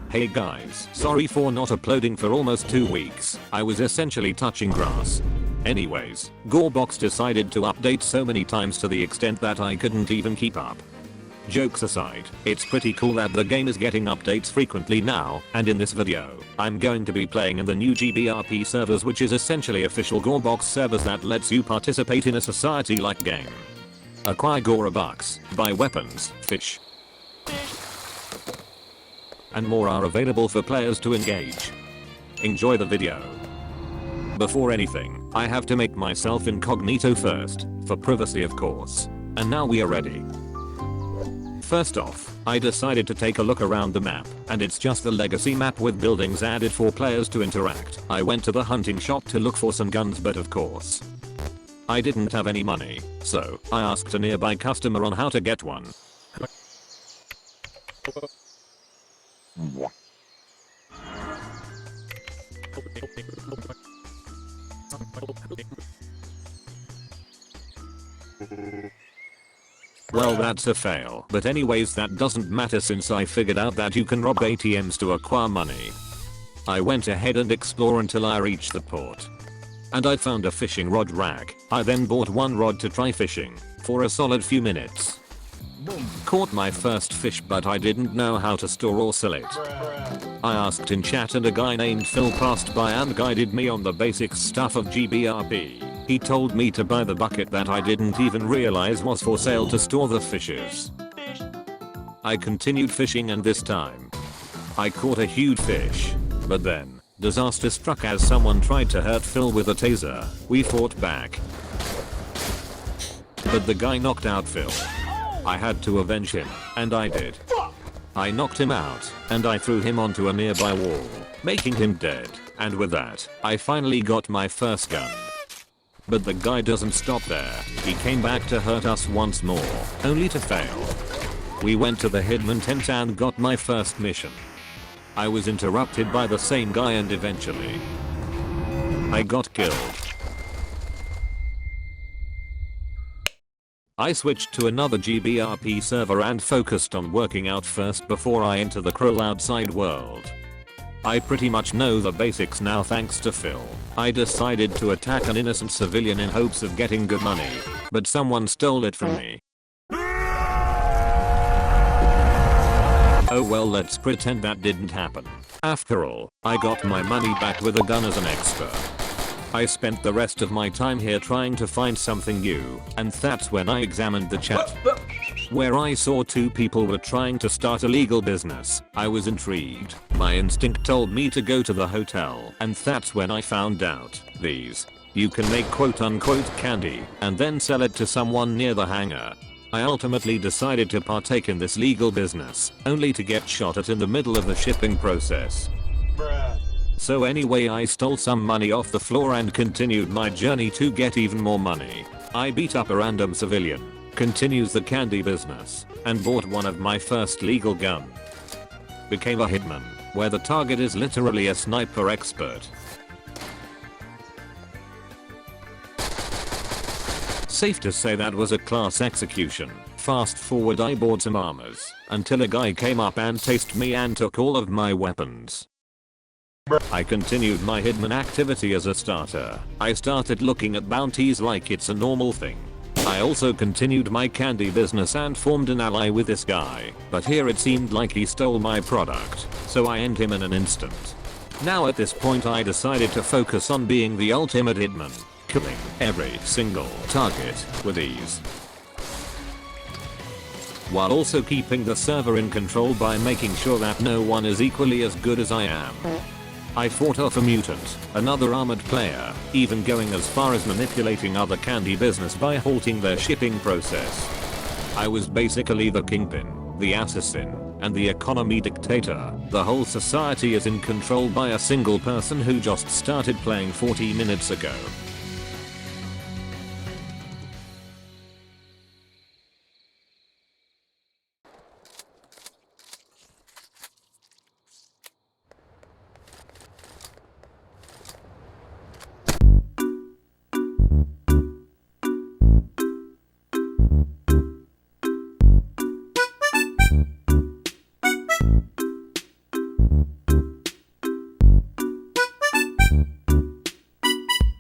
Hey guys, sorry for not uploading for almost 2 weeks. I was essentially touching grass. Anyways, GoreBox decided to update so many times to the extent that I couldn't even keep up. Jokes aside, it's pretty cool that the game is getting updates frequently now, and in this video, I'm going to be playing in the new GBRP servers, which is essentially official GoreBox servers that lets you participate in a society-like game. Acquire GoreBox, buy weapons, fish, and more are available for players to engage. Enjoy the video. Before anything, I have to make myself incognito first, for privacy of course. And now we are ready. First off, I decided to take a look around the map, and it's just the legacy map with buildings added for players to interact. I went to the hunting shop to look for some guns, but of course, I didn't have any money, so I asked a nearby customer on how to get one. Well, that's a fail, but anyways, that doesn't matter since I figured out that you can rob ATMs to acquire money. I went ahead and explored until I reached the port, and I found a fishing rod rack. I then bought one rod to try fishing for a solid few minutes. Caught my first fish, but I didn't know how to store or sell it. I asked in chat and a guy named Phil passed by and guided me on the basic stuff of GBRP. He told me to buy the bucket that I didn't even realize was for sale to store the fishes. I continued fishing, and this time I caught a huge fish, but then disaster struck as someone tried to hurt Phil with a taser. We fought back, but the guy knocked out Phil. I had to avenge him, and I did. I knocked him out, and I threw him onto a nearby wall, making him dead, and with that, I finally got my first gun. But the guy doesn't stop there. He came back to hurt us once more, only to fail. We went to the hitman tent and got my first mission. I was interrupted by the same guy and eventually I got killed. I switched to another GBRP server and focused on working out first before I enter the cruel outside world. I pretty much know the basics now thanks to Phil. I decided to attack an innocent civilian in hopes of getting good money, but someone stole it from me. Oh well, let's pretend that didn't happen. After all, I got my money back with a gun as an extra. I spent the rest of my time here trying to find something new, and that's when I examined the chat, where I saw 2 people were trying to start a legal business. I was intrigued. My instinct told me to go to the hotel, and that's when I found out you can make quote unquote candy and then sell it to someone near the hangar. I ultimately decided to partake in this legal business, only to get shot at in the middle of the shipping process. So anyway, I stole some money off the floor and continued my journey to get even more money. I beat up a random civilian, continues the candy business, and bought one of my first legal gun. Became a hitman, where the target is literally a sniper expert. Safe to say that was a class execution. Fast forward, I bought some armors, until a guy came up and tased me and took all of my weapons. I continued my hitman activity as a starter. I started looking at bounties like it's a normal thing. I also continued my candy business and formed an ally with this guy, but here it seemed like he stole my product, so I end him in an instant. Now at this point I decided to focus on being the ultimate hitman, killing every single target with ease, while also keeping the server in control by making sure that no one is equally as good as I am. I fought off a mutant, another armored player, even going as far as manipulating other candy business by halting their shipping process. I was basically the kingpin, the assassin, and the economy dictator. The whole society is in control by a single person who just started playing 40 minutes ago.